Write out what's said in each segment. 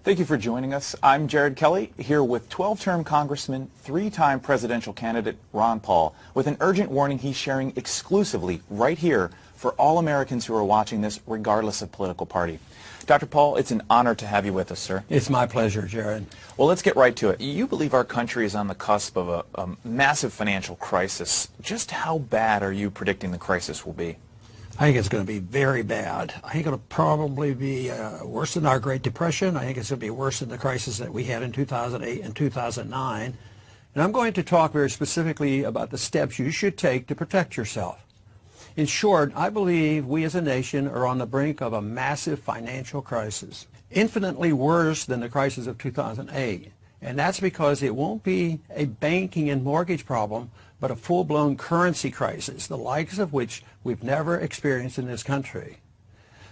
Thank you for joining us. I'm Jared Kelly, here with 12-term Congressman, 3-time presidential candidate Ron Paul, with an urgent warning he's sharing exclusively right here for all Americans who are watching this, regardless of political party. Dr. Paul, it's an honor to have you with us, sir. It's my pleasure, Jared. Well, let's get right to it. You believe our country is on the cusp of a massive financial crisis. Just how bad are you predicting the crisis will be? I think it's going to be very bad. I think it'll probably be worse than our Great Depression. I think it's going to be worse than the crisis that we had in 2008 and 2009. And I'm going to talk very specifically about the steps you should take to protect yourself. In short, I believe we as a nation are on the brink of a massive financial crisis, infinitely worse than the crisis of 2008. And that's because it won't be a banking and mortgage problem, but a full-blown currency crisis, the likes of which we've never experienced in this country.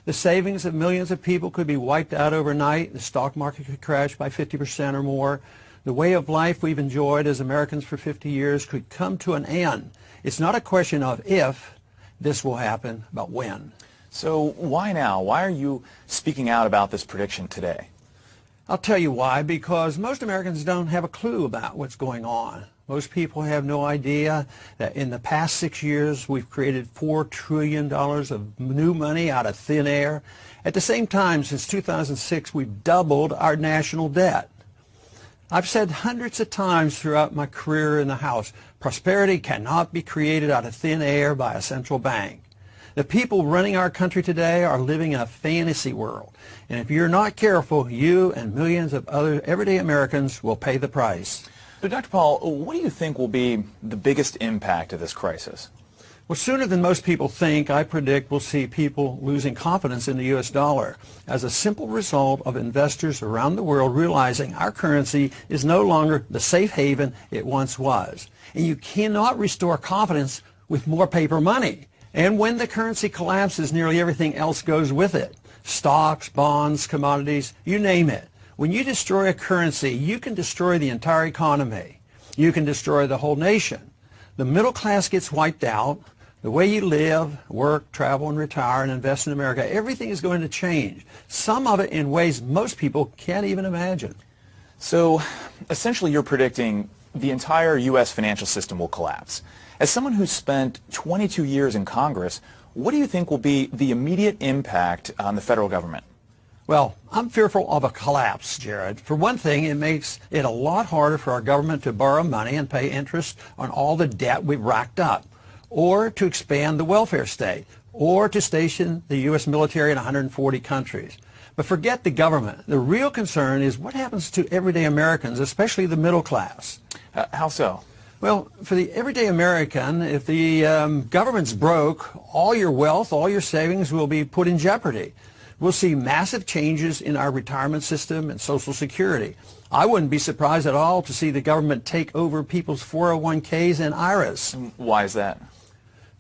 The savings of millions of people could be wiped out overnight. The stock market could crash by 50% or more. The way of life we've enjoyed as Americans for 50 years could come to an end. It's not a question of if this will happen, but when. So why now? Why are you speaking out about this prediction today? I'll tell you why, because most Americans don't have a clue about what's going on. Most people have no idea that in the past 6 years we've created $4 trillion of new money out of thin air. At the same time, since 2006, we've doubled our national debt. I've said hundreds of times throughout my career in the House, prosperity cannot be created out of thin air by a central bank. The people running our country today are living in a fantasy world. And if you're not careful, you and millions of other everyday Americans will pay the price. So, Dr. Paul, what do you think will be the biggest impact of this crisis? Well, sooner than most people think, I predict we'll see people losing confidence in the U.S. dollar as a simple result of investors around the world realizing our currency is no longer the safe haven it once was. And you cannot restore confidence with more paper money. And when the currency collapses, nearly everything else goes with it. Stocks, bonds, commodities, you name it. When you destroy a currency, you can destroy the entire economy. You can destroy the whole nation. The middle class gets wiped out. The way you live, work, travel, and retire and invest in America, everything is going to change. Some of it in ways most people can't even imagine. So, essentially, you're predicting the entire U.S. financial system will collapse. As someone who's spent 22 years in Congress, what do you think will be the immediate impact on the federal government? Well, I'm fearful of a collapse, Jared. For one thing, it makes it a lot harder for our government to borrow money and pay interest on all the debt we've racked up, or to expand the welfare state, or to station the U.S. military in 140 countries. But forget the government. The real concern is what happens to everyday Americans, especially the middle class. How so? Well, for the everyday American, if the government's broke, all your wealth, all your savings will be put in jeopardy. We'll see massive changes in our retirement system and Social Security. I wouldn't be surprised at all to see the government take over people's 401ks and IRAs. Why is that?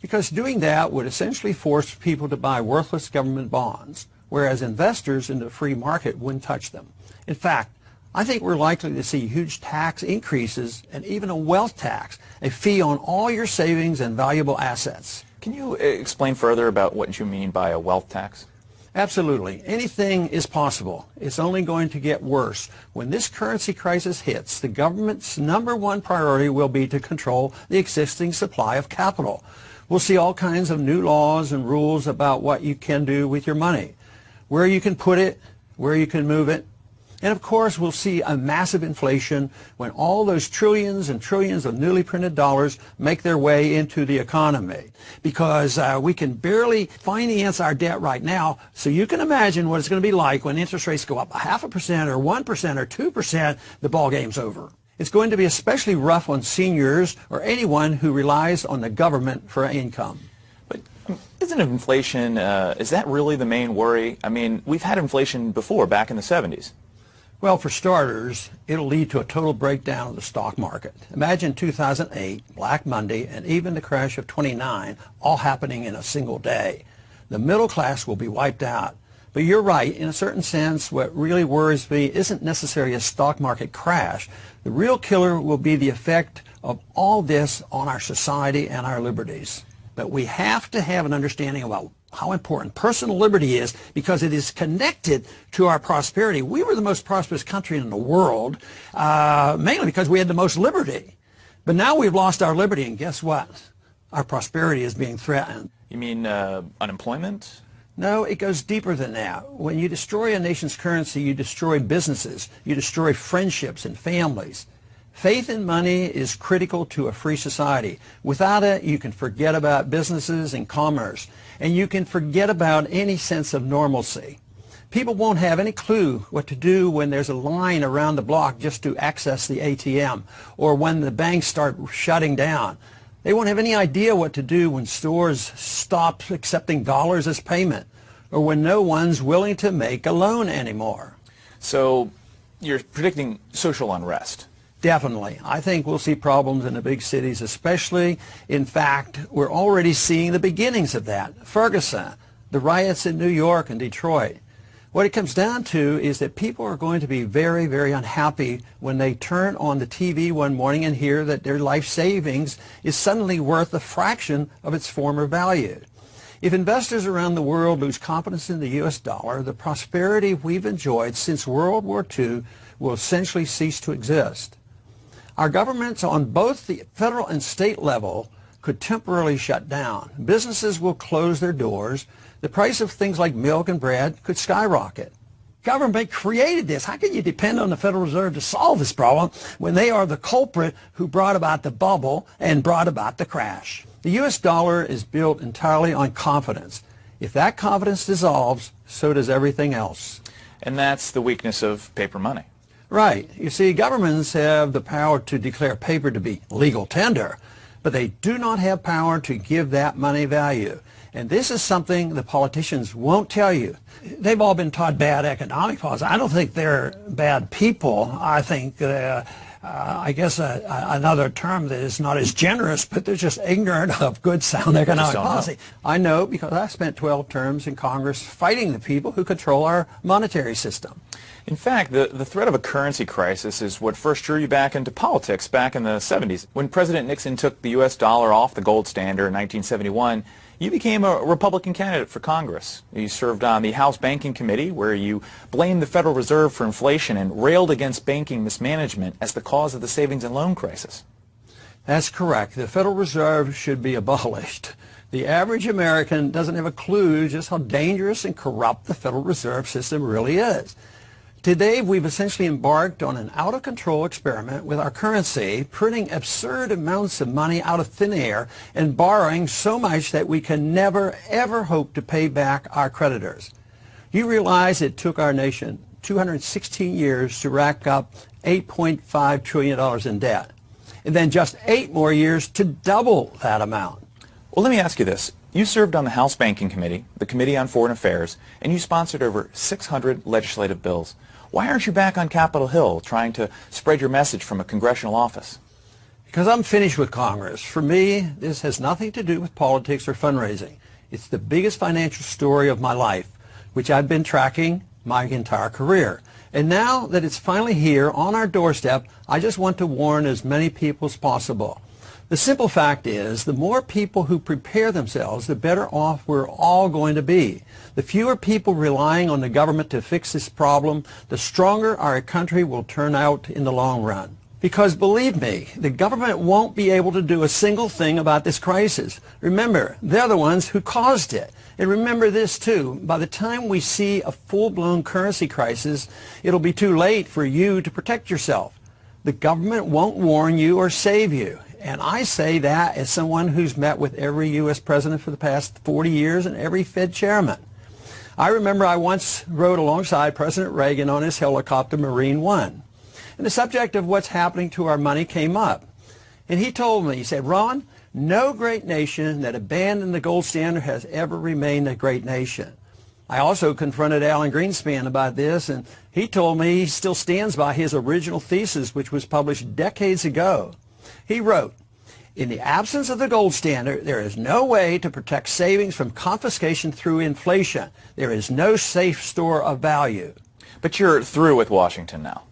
Because doing that would essentially force people to buy worthless government bonds, whereas investors in the free market wouldn't touch them. In fact, I think we're likely to see huge tax increases and even a wealth tax, a fee on all your savings and valuable assets. Can you explain further about what you mean by a wealth tax? Absolutely. Anything is possible. It's only going to get worse. When this currency crisis hits, the government's #1 priority will be to control the existing supply of capital. We'll see all kinds of new laws and rules about what you can do with your money, where you can put it, where you can move it. And of course, we'll see a massive inflation when all those trillions and trillions of newly printed dollars make their way into the economy. Because we can barely finance our debt right now, so you can imagine what it's going to be like when interest rates go up 0.5% or 1% or 2%, the ball game's over. It's going to be especially rough on seniors or anyone who relies on the government for income. But isn't inflation, is that really the main worry? I mean, we've had inflation before, back in the 70s. Well, for starters, it'll lead to a total breakdown of the stock market. Imagine 2008, Black Monday, and even the crash of '29 all happening in a single day. The middle class will be wiped out. But you're right, in a certain sense, what really worries me isn't necessarily a stock market crash. The real killer will be the effect of all this on our society and our liberties. But we have to have an understanding about how important personal liberty is because it is connected to our prosperity. We were the most prosperous country in the world, mainly because we had the most liberty. But now we've lost our liberty, and guess what? Our prosperity is being threatened. You mean unemployment? No, it goes deeper than that. When you destroy a nation's currency, you destroy businesses, you destroy friendships and families. Faith in money is critical to a free society. Without it, you can forget about businesses and commerce, and you can forget about any sense of normalcy. People won't have any clue what to do when there's a line around the block just to access the ATM, or when the banks start shutting down. They won't have any idea what to do when stores stop accepting dollars as payment, or when no one's willing to make a loan anymore. So you're predicting social unrest? Definitely. I think we'll see problems in the big cities especially. In fact, we're already seeing the beginnings of that. Ferguson, the riots in New York and Detroit. What it comes down to is that people are going to be very, very unhappy when they turn on the TV one morning and hear that their life savings is suddenly worth a fraction of its former value. If investors around the world lose confidence in the U.S. dollar, the prosperity we've enjoyed since World War II will essentially cease to exist. Our governments on both the federal and state level could temporarily shut down. Businesses will close their doors. The price of things like milk and bread could skyrocket. Government created this. How can you depend on the Federal Reserve to solve this problem when they are the culprit who brought about the bubble and brought about the crash? The U.S. dollar is built entirely on confidence. If that confidence dissolves, so does everything else. And that's the weakness of paper money. Right. You see, governments have the power to declare paper to be legal tender, but they do not have power to give that money value. And this is something the politicians won't tell you. They've all been taught bad economic policy. I don't think they're bad people. I think, I guess another term that is not as generous, but they're just ignorant of good, sound economic policy. I know because I spent 12 terms in Congress fighting the people who control our monetary system. In fact, the threat of a currency crisis is what first drew you back into politics back in the 70s. When President Nixon took the U.S. dollar off the gold standard in 1971, you became a Republican candidate for Congress. You served on the House Banking Committee, where you blamed the Federal Reserve for inflation and railed against banking mismanagement as the cause of the savings and loan crisis. That's correct. The Federal Reserve should be abolished. The average American doesn't have a clue just how dangerous and corrupt the Federal Reserve System really is. Today, we've essentially embarked on an out-of-control experiment with our currency, printing absurd amounts of money out of thin air and borrowing so much that we can never, ever hope to pay back our creditors. You realize it took our nation 216 years to rack up $8.5 trillion in debt, and then just 8 more years to double that amount. Well, let me ask you this. You served on the House Banking Committee, the Committee on Foreign Affairs, and you sponsored over 600 legislative bills. Why aren't you back on Capitol Hill trying to spread your message from a congressional office? Because I'm finished with Congress. For me, this has nothing to do with politics or fundraising. It's the biggest financial story of my life, which I've been tracking my entire career. And now that it's finally here on our doorstep, I just want to warn as many people as possible. The simple fact is, the more people who prepare themselves, the better off we're all going to be. The fewer people relying on the government to fix this problem, the stronger our country will turn out in the long run. Because believe me, the government won't be able to do a single thing about this crisis. Remember, they're the ones who caused it. And remember this too, by the time we see a full-blown currency crisis, it'll be too late for you to protect yourself. The government won't warn you or save you. And I say that as someone who's met with every U.S. president for the past 40 years and every Fed chairman. I remember I once rode alongside President Reagan on his helicopter Marine One. And the subject of what's happening to our money came up. And he told me, he said, Ron, no great nation that abandoned the gold standard has ever remained a great nation. I also confronted Alan Greenspan about this, and he told me he still stands by his original thesis, which was published decades ago. He wrote, in the absence of the gold standard, there is no way to protect savings from confiscation through inflation. There is no safe store of value. But you're through with Washington now.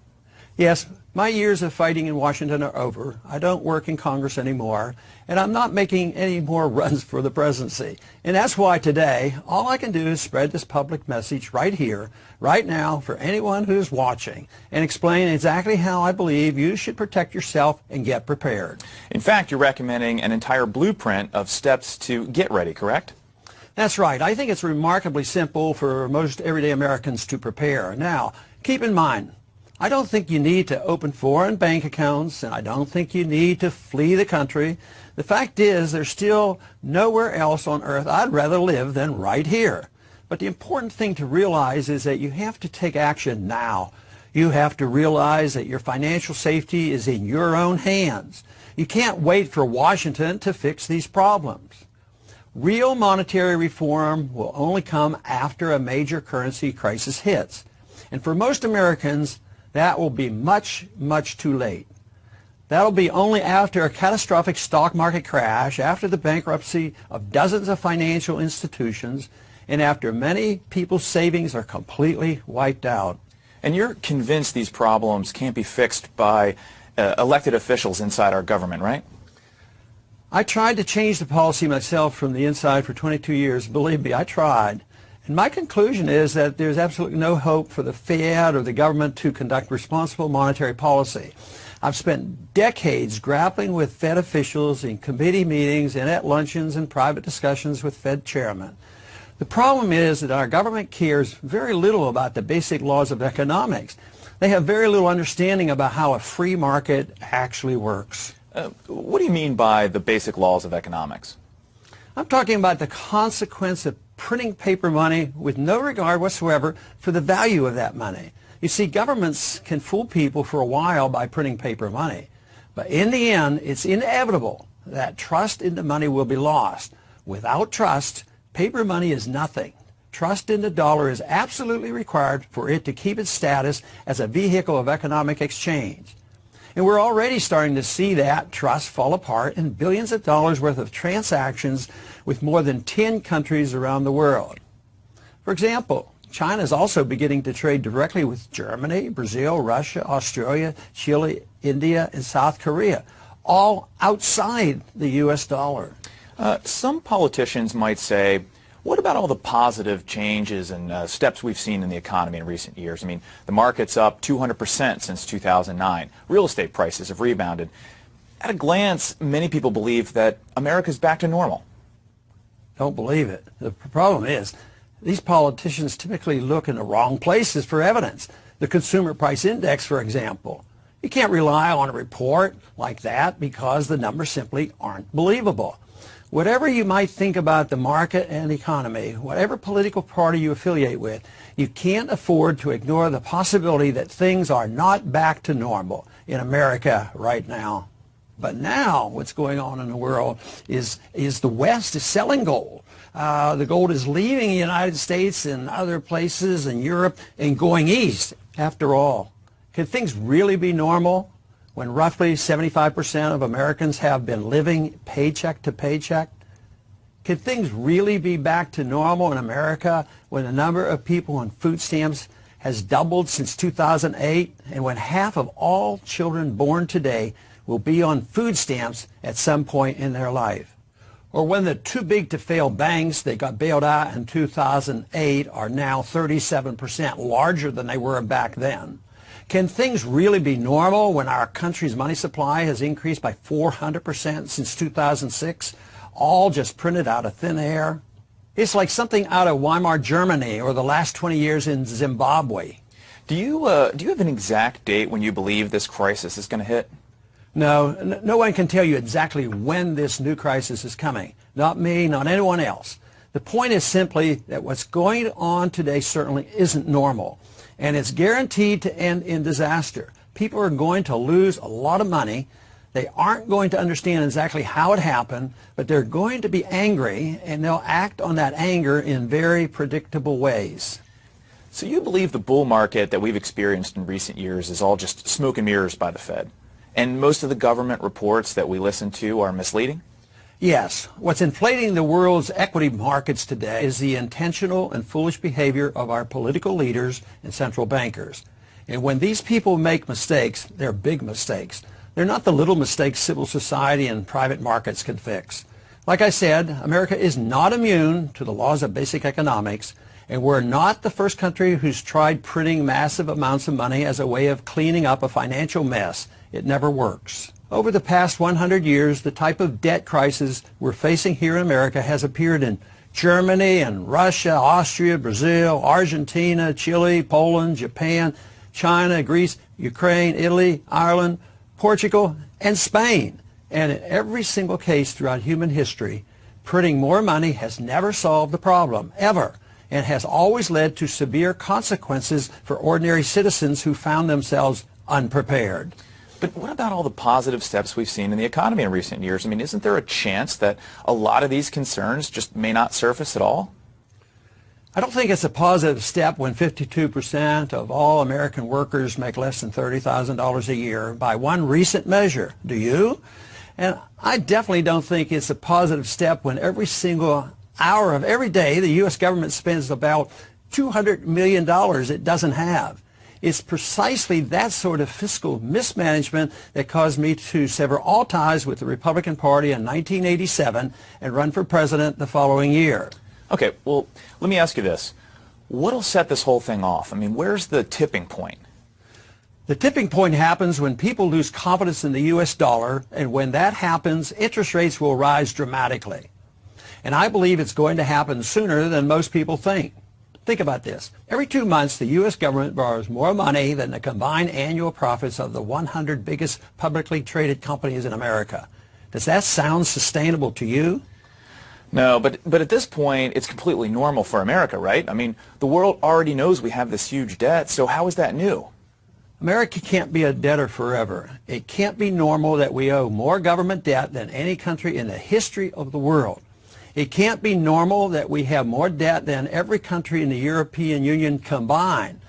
Yes, My years of fighting in Washington are over. I don't work in Congress anymore, and I'm not making any more runs for the presidency. And that's why today, all I can do is spread this public message right here, right now, for anyone who's watching, and explain exactly how I believe you should protect yourself and get prepared. In fact, you're recommending an entire blueprint of steps to get ready, correct? That's right. I think it's remarkably simple for most everyday Americans to prepare. Now, keep in mind, I don't think you need to open foreign bank accounts, and I don't think you need to flee the country. The fact is, there's still nowhere else on earth I'd rather live than right here. But the important thing to realize is that you have to take action now. You have to realize that your financial safety is in your own hands. You can't wait for Washington to fix these problems. Real monetary reform will only come after a major currency crisis hits. And for most Americans, that will be much, much too late. That'll be only after a catastrophic stock market crash, after the bankruptcy of dozens of financial institutions, and after many people's savings are completely wiped out. And you're convinced these problems can't be fixed by elected officials inside our government, right? I tried to change the policy myself from the inside for 22 years. Believe me, I tried. And my conclusion is that there's absolutely no hope for the Fed or the government to conduct responsible monetary policy. I've spent decades grappling with Fed officials in committee meetings and at luncheons and private discussions with Fed chairmen. The problem is that our government cares very little about the basic laws of economics. They have very little understanding about how a free market actually works. What do you mean by the basic laws of economics? I'm talking about the consequence of printing paper money with no regard whatsoever for the value of that money. You see, governments can fool people for a while by printing paper money, but in the end, it's inevitable that trust in the money will be lost. Without trust, paper money is nothing. Trust in the dollar is absolutely required for it to keep its status as a vehicle of economic exchange. And we're already starting to see that trust fall apart in billions of dollars worth of transactions with more than 10 countries around the world. For example, China is also beginning to trade directly with Germany, Brazil, Russia, Australia, Chile, India, and South Korea, all outside the U.S. dollar. Some politicians might say, what about all the positive changes and steps we've seen in the economy in recent years? I mean, the market's up 200% since 2009. Real estate prices have rebounded. At a glance, many people believe that America's back to normal. Don't believe it. The problem is, these politicians typically look in the wrong places for evidence. The Consumer Price Index, for example. You can't rely on a report like that because the numbers simply aren't believable. Whatever you might think about the market and the economy, whatever political party you affiliate with, you can't afford to ignore the possibility that things are not back to normal in America right now. But now what's going on in the world is the West is selling gold. The gold is leaving the United States and other places in Europe and going east. After all, can things really be normal when roughly 75% of Americans have been living paycheck to paycheck? Can things really be back to normal in America when the number of people on food stamps has doubled since 2008 and when half of all children born today will be on food stamps at some point in their life? Or when the too big to fail banks that got bailed out in 2008 are now 37% larger than they were back then? Can things really be normal when our country's money supply has increased by 400% since 2006, all just printed out of thin air? It's like something out of Weimar Germany or the last 20 years in Zimbabwe. Do you have an exact date when you believe this crisis is going to hit? No, no one can tell you exactly when this new crisis is coming. Not me, not anyone else. The point is simply that what's going on today certainly isn't normal. And it's guaranteed to end in disaster. People are going to lose a lot of money. They aren't going to understand exactly how it happened, but they're going to be angry, and they'll act on that anger in very predictable ways. So you believe the bull market that we've experienced in recent years is all just smoke and mirrors by the Fed? And most of the government reports that we listen to are misleading? Yes. What's inflating the world's equity markets today is the intentional and foolish behavior of our political leaders and central bankers. And when these people make mistakes, they're big mistakes. They're not the little mistakes civil society and private markets can fix. Like I said, America is not immune to the laws of basic economics, and we're not the first country who's tried printing massive amounts of money as a way of cleaning up a financial mess. It never works. Over the past 100 years, the type of debt crisis we're facing here in America has appeared in Germany and Russia, Austria, Brazil, Argentina, Chile, Poland, Japan, China, Greece, Ukraine, Italy, Ireland, Portugal, and Spain. And in every single case throughout human history, printing more money has never solved the problem, ever, and has always led to severe consequences for ordinary citizens who found themselves unprepared. But what about all the positive steps we've seen in the economy in recent years? I mean, isn't there a chance that a lot of these concerns just may not surface at all? I don't think it's a positive step when 52% of all American workers make less than $30,000 a year by one recent measure. Do you? And I definitely don't think it's a positive step when every single hour of every day the U.S. government spends about $200 million it doesn't have. It's precisely that sort of fiscal mismanagement that caused me to sever all ties with the Republican Party in 1987 and run for president the following year. Okay, well, let me ask you this. What'll set this whole thing off? I mean, where's the tipping point? The tipping point happens when people lose confidence in the U.S. dollar, and when that happens, interest rates will rise dramatically. And I believe it's going to happen sooner than most people think. Think about this. Every 2 months, the U.S. government borrows more money than the combined annual profits of the 100 biggest publicly traded companies in America. Does that sound sustainable to you? No, but at this point, it's completely normal for America, right? I mean, the world already knows we have this huge debt, so how is that new? America can't be a debtor forever. It can't be normal that we owe more government debt than any country in the history of the world. It can't be normal that we have more debt than every country in the European Union combined.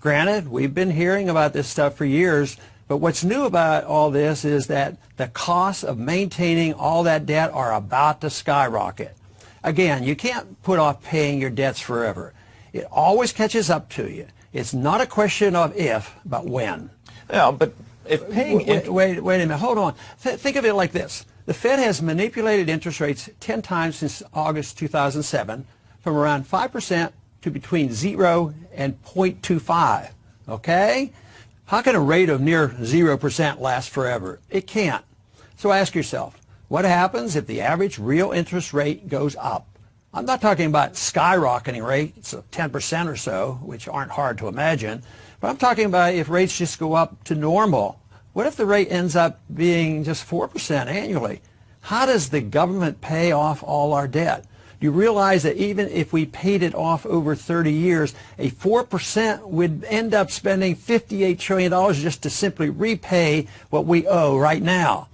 Granted, we've been hearing about this stuff for years, but what's new about all this is that the costs of maintaining all that debt are about to skyrocket. Again, you can't put off paying your debts forever. It always catches up to you. It's not a question of if, but when. Yeah, but if paying... Wait a minute, hold on. Think of it like this. The Fed has manipulated interest rates 10 times since August 2007, from around 5% to between 0 and 0.25, okay? How can a rate of near 0% last forever? It can't. So ask yourself, what happens if the average real interest rate goes up? I'm not talking about skyrocketing rates of 10% or so, which aren't hard to imagine, but I'm talking about if rates just go up to normal. What if the rate ends up being just 4% annually? How does the government pay off all our debt? Do you realize that even if we paid it off over 30 years, a 4% would end up spending $58 trillion just to simply repay what we owe right now?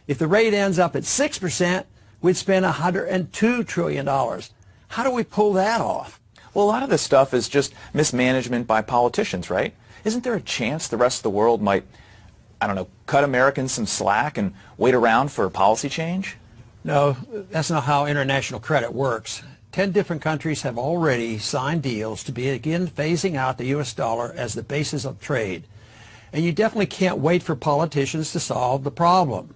If the rate ends up at 6%, we'd spend $102 trillion. How do we pull that off? Well, a lot of this stuff is just mismanagement by politicians, right? Isn't there a chance the rest of the world might, I don't know, cut Americans some slack and wait around for policy change? No, that's not how international credit works. 10 different countries have already signed deals to begin phasing out the U.S. dollar as the basis of trade. And you definitely can't wait for politicians to solve the problem.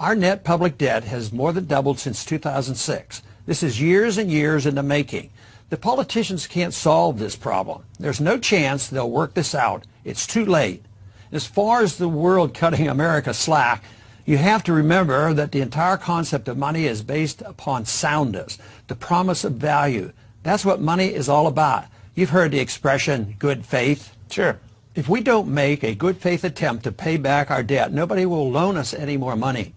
Our net public debt has more than doubled since 2006. This is years and years in the making. The politicians can't solve this problem. There's no chance they'll work this out. It's too late. As far as the world cutting America slack, you have to remember that the entire concept of money is based upon soundness, the promise of value. That's what money is all about. You've heard the expression, good faith. Sure. If we don't make a good faith attempt to pay back our debt, nobody will loan us any more money.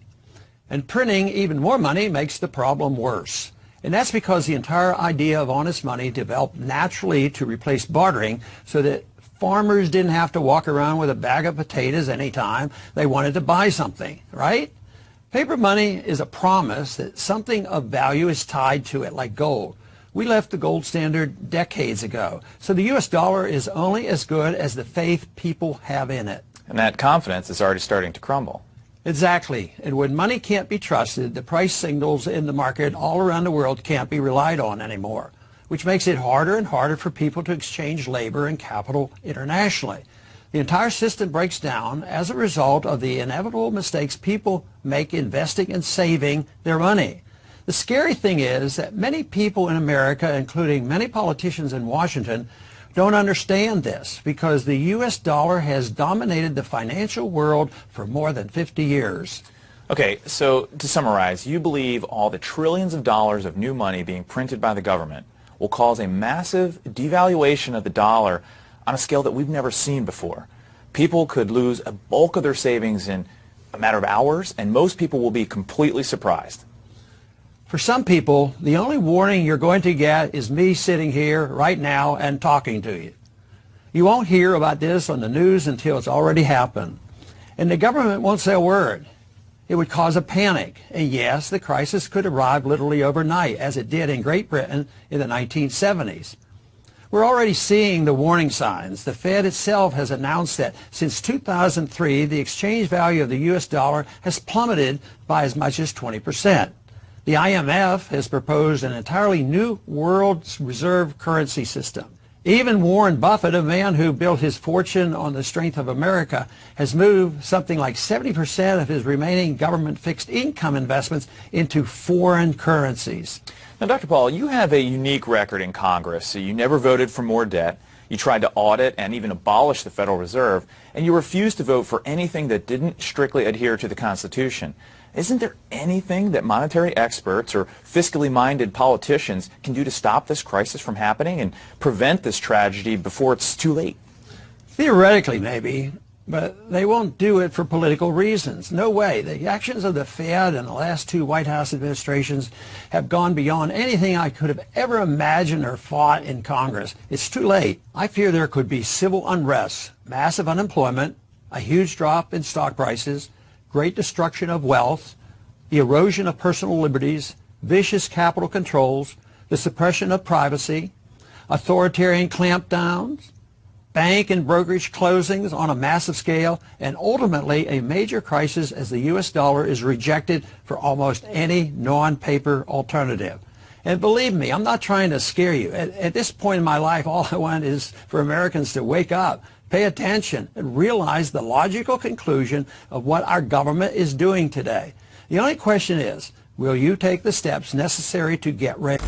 And printing even more money makes the problem worse. And that's because the entire idea of honest money developed naturally to replace bartering so that farmers didn't have to walk around with a bag of potatoes anytime they wanted to buy something, right? Paper money is a promise that something of value is tied to it, like gold. We left the gold standard decades ago, so the U.S. dollar is only as good as the faith people have in it. And that confidence is already starting to crumble. Exactly. And when money can't be trusted, the price signals in the market all around the world can't be relied on anymore, which makes it harder and harder for people to exchange labor and capital internationally. The entire system breaks down as a result of the inevitable mistakes people make investing and saving their money. The scary thing is that many people in America, including many politicians in Washington, don't understand this because the U.S. dollar has dominated the financial world for more than 50 years. Okay, so to summarize, you believe all the trillions of dollars of new money being printed by the government will cause a massive devaluation of the dollar on a scale that we've never seen before. People could lose a bulk of their savings in a matter of hours, and most people will be completely surprised. For some people, the only warning you're going to get is me sitting here right now and talking to you. You won't hear about this on the news until it's already happened. And the government won't say a word. It would cause a panic. And yes, the crisis could arrive literally overnight, as it did in Great Britain in the 1970s. We're already seeing the warning signs. The Fed itself has announced that since 2003, the exchange value of the U.S. dollar has plummeted by as much as 20%. The IMF has proposed an entirely new world reserve currency system. Even Warren Buffett, a man who built his fortune on the strength of America, has moved something like 70% of his remaining government fixed income investments into foreign currencies. Now, Dr. Paul, you have a unique record in Congress. So you never voted for more debt. You tried to audit and even abolish the Federal Reserve, and you refused to vote for anything that didn't strictly adhere to the Constitution. Isn't there anything that monetary experts or fiscally minded politicians can do to stop this crisis from happening and prevent this tragedy before it's too late? Theoretically, maybe, but they won't do it for political reasons. No way. The actions of the Fed and the last two White House administrations have gone beyond anything I could have ever imagined or fought in Congress. It's too late. I fear there could be civil unrest, massive unemployment, a huge drop in stock prices, great destruction of wealth, the erosion of personal liberties, vicious capital controls, the suppression of privacy, authoritarian clampdowns, bank and brokerage closings on a massive scale, and ultimately a major crisis as the U.S. dollar is rejected for almost any non-paper alternative. And believe me, I'm not trying to scare you. At this point in my life, all I want is for Americans to wake up, pay attention, and realize the logical conclusion of what our government is doing today. The only question is, will you take the steps necessary to get ready?